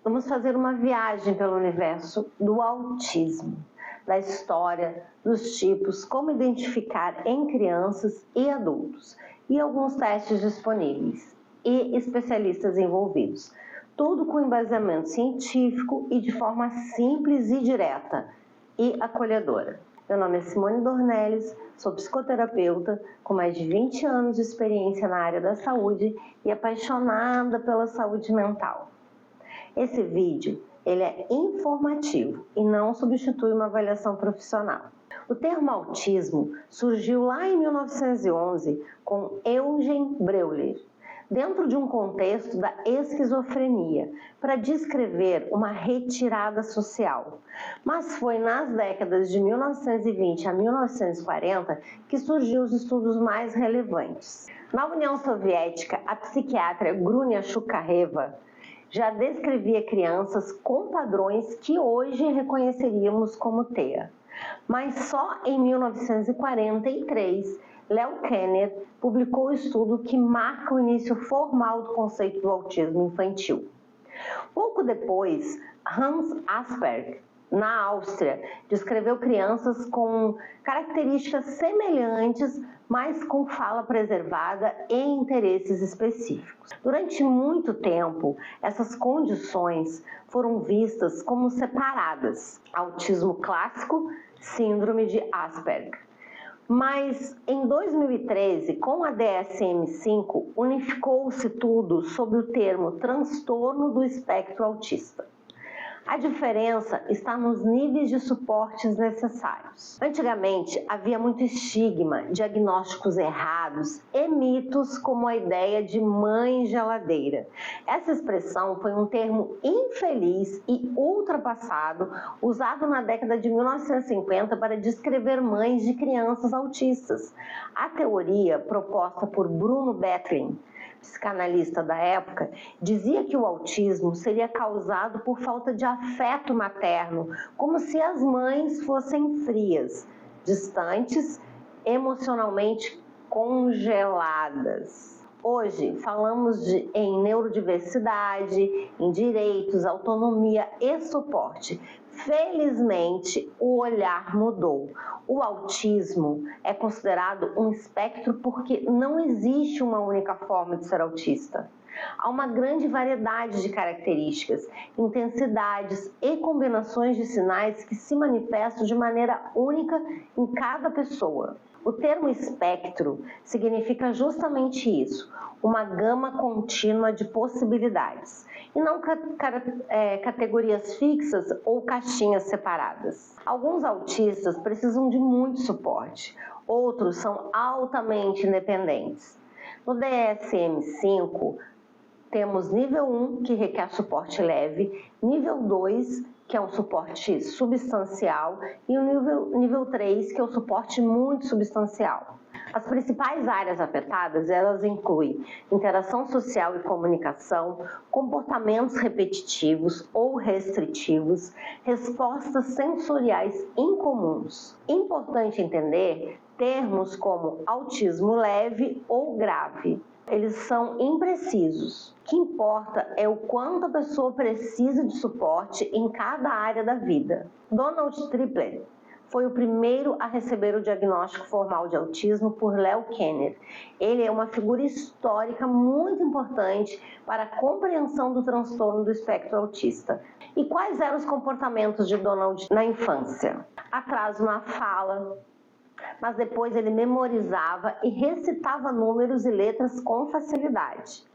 Vamos fazer uma viagem pelo universo do autismo, da história, dos tipos, como identificar em crianças e adultos, e alguns testes disponíveis e especialistas envolvidos. Tudo com embasamento científico e de forma simples e direta e acolhedora. Meu nome é Simone Dornelles, sou psicoterapeuta com mais de 20 anos de experiência na área da saúde e apaixonada pela saúde mental. Esse vídeo ele é informativo e não substitui uma avaliação profissional. O termo autismo surgiu lá em 1911 com Eugen Breuer, dentro de um contexto da esquizofrenia, para descrever uma retirada social. Mas foi nas décadas de 1920 a 1940 que surgiu os estudos mais relevantes. Na União Soviética, a psiquiatra Grunia Shukareva já descrevia crianças com padrões que hoje reconheceríamos como TEA. Mas só em 1943, Leo Kanner publicou o estudo que marca o início formal do conceito do autismo infantil. Pouco depois, Hans Asperger, na Áustria, descreveu crianças com características semelhantes, mas com fala preservada e interesses específicos. Durante muito tempo, essas condições foram vistas como separadas: autismo clássico, síndrome de Asperger. Mas em 2013, com a DSM-5, unificou-se tudo sob o termo transtorno do espectro autista. A diferença está nos níveis de suportes necessários. Antigamente, havia muito estigma, diagnósticos errados e mitos como a ideia de mãe geladeira. Essa expressão foi um termo infeliz e ultrapassado, usado na década de 1950 para descrever mães de crianças autistas. A teoria proposta por Bruno Bettelin, psicanalista da época, dizia que o autismo seria causado por falta de afeto materno, como se as mães fossem frias, distantes, emocionalmente congeladas. Hoje falamos em neurodiversidade, em direitos, autonomia e suporte. Felizmente, o olhar mudou. O autismo é considerado um espectro porque não existe uma única forma de ser autista. Há uma grande variedade de características, intensidades e combinações de sinais que se manifestam de maneira única em cada pessoa. O termo espectro significa justamente isso, uma gama contínua de possibilidades, e não categorias fixas ou caixinhas separadas. Alguns autistas precisam de muito suporte, outros são altamente independentes. No DSM-5, temos nível 1, que requer suporte leve, nível 2, que é um suporte substancial, e o nível 3, que é o suporte muito substancial. As principais áreas afetadas, elas incluem interação social e comunicação, comportamentos repetitivos ou restritivos, respostas sensoriais incomuns. Importante entender termos como autismo leve ou grave. Eles são imprecisos. O que importa é o quanto a pessoa precisa de suporte em cada área da vida. Donald Triplett foi o primeiro a receber o diagnóstico formal de autismo por Leo Kanner. Ele é uma figura histórica muito importante para a compreensão do transtorno do espectro autista. E quais eram os comportamentos de Donald na infância? Atraso na fala, mas depois ele memorizava e recitava números e letras com facilidade.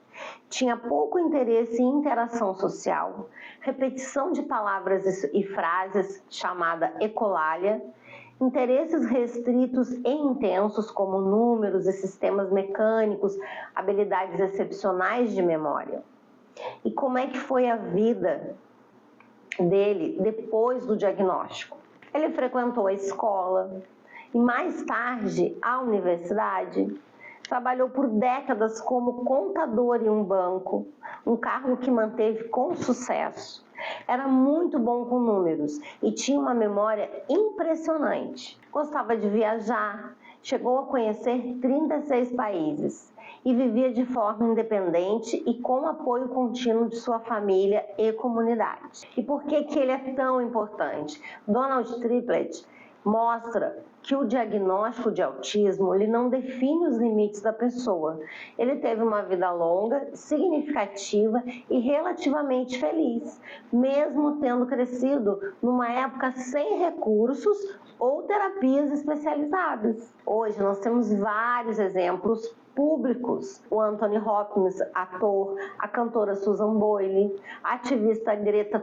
Tinha pouco interesse em interação social, repetição de palavras e frases, chamada ecolalia, interesses restritos e intensos como números e sistemas mecânicos, habilidades excepcionais de memória. E como é que foi a vida dele depois do diagnóstico? Ele frequentou a escola e mais tarde a universidade. Trabalhou por décadas como contador em um banco, um cargo que manteve com sucesso. Era muito bom com números e tinha uma memória impressionante. Gostava de viajar, chegou a conhecer 36 países e vivia de forma independente e com apoio contínuo de sua família e comunidade. E por que ele é tão importante? Donald Triplett mostra que o diagnóstico de autismo ele não define os limites da pessoa. Ele teve uma vida longa, significativa e relativamente feliz, mesmo tendo crescido numa época sem recursos ou terapias especializadas. Hoje nós temos vários exemplos públicos. O Anthony Hopkins, ator, a cantora Susan Boyle, a ativista Greta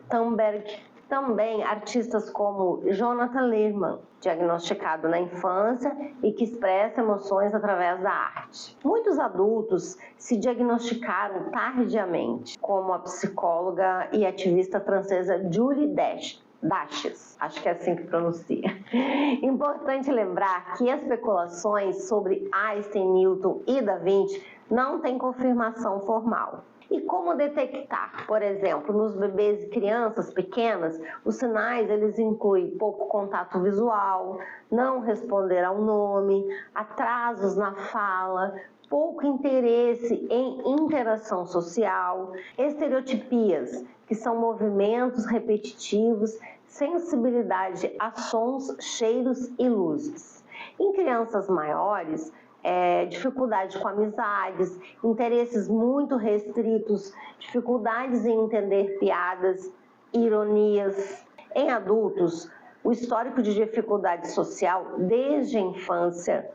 Thunberg, também artistas como Jonathan Learman, diagnosticado na infância e que expressa emoções através da arte. Muitos adultos se diagnosticaram tardiamente, como a psicóloga e ativista francesa Julie Daches, acho que é assim que pronuncia. Importante lembrar que especulações sobre Einstein, Newton e Da Vinci não têm confirmação formal. E como detectar? Por exemplo, nos bebês e crianças pequenas, os sinais eles incluem pouco contato visual, não responder ao nome, atrasos na fala, pouco interesse em interação social, estereotipias, que são movimentos repetitivos, sensibilidade a sons, cheiros e luzes. Em crianças maiores, dificuldade com amizades, interesses muito restritos, dificuldades em entender piadas, ironias. Em adultos, o histórico de dificuldade social desde a infância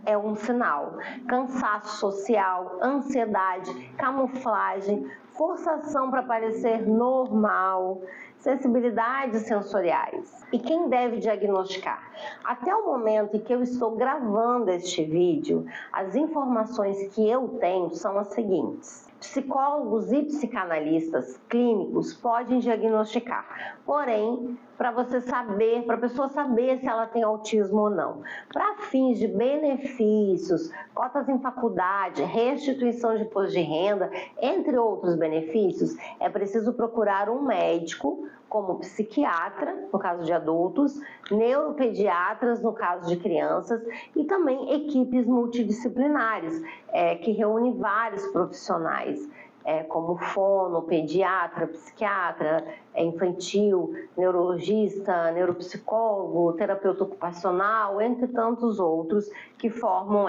é um sinal. Cansaço social, ansiedade, camuflagem, forçação para parecer normal, sensibilidades sensoriais. E quem deve diagnosticar? Até o momento em que eu estou gravando este vídeo, as informações que eu tenho são as seguintes. Psicólogos e psicanalistas clínicos podem diagnosticar, porém, para a pessoa saber se ela tem autismo ou não. Para fins de benefícios, cotas em faculdade, restituição de imposto de renda, entre outros benefícios, é preciso procurar um médico, como psiquiatra, no caso de adultos, neuropediatras, no caso de crianças, e também equipes multidisciplinares, que reúnem vários profissionais, como fono, pediatra, psiquiatra, infantil, neurologista, neuropsicólogo, terapeuta ocupacional, entre tantos outros que formam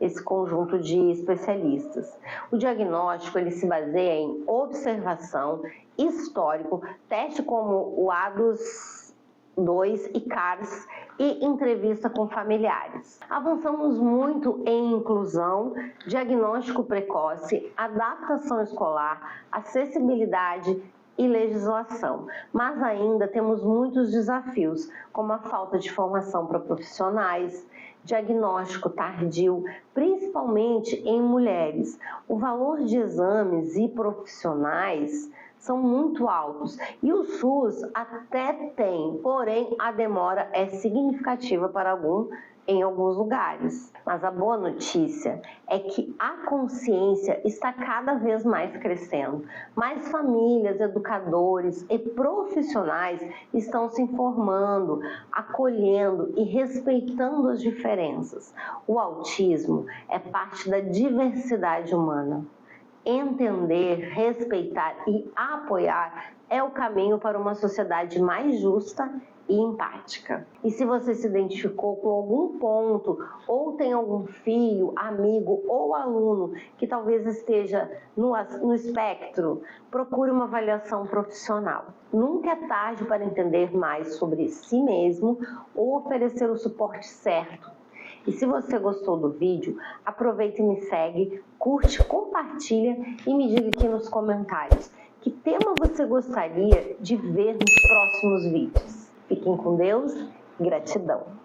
esse conjunto de especialistas. O diagnóstico ele se baseia em observação, histórico, teste como o ADOS-2 e CARS e entrevista com familiares. Avançamos muito em inclusão, diagnóstico precoce, adaptação escolar, acessibilidade e legislação, mas ainda temos muitos desafios, como a falta de formação para profissionais, diagnóstico tardio, principalmente em mulheres. O valor de exames e profissionais são muito altos e o SUS até tem, porém a demora é significativa em alguns lugares. Mas a boa notícia é que a consciência está cada vez mais crescendo. Mais famílias, educadores e profissionais estão se informando, acolhendo e respeitando as diferenças. O autismo é parte da diversidade humana. Entender, respeitar e apoiar é o caminho para uma sociedade mais justa e empática. E se você se identificou com algum ponto ou tem algum filho, amigo ou aluno que talvez esteja no espectro, procure uma avaliação profissional. Nunca é tarde para entender mais sobre si mesmo ou oferecer o suporte certo. E se você gostou do vídeo, aproveita e me segue, curte, compartilha e me diga aqui nos comentários que tema você gostaria de ver nos próximos vídeos. Fiquem com Deus, gratidão!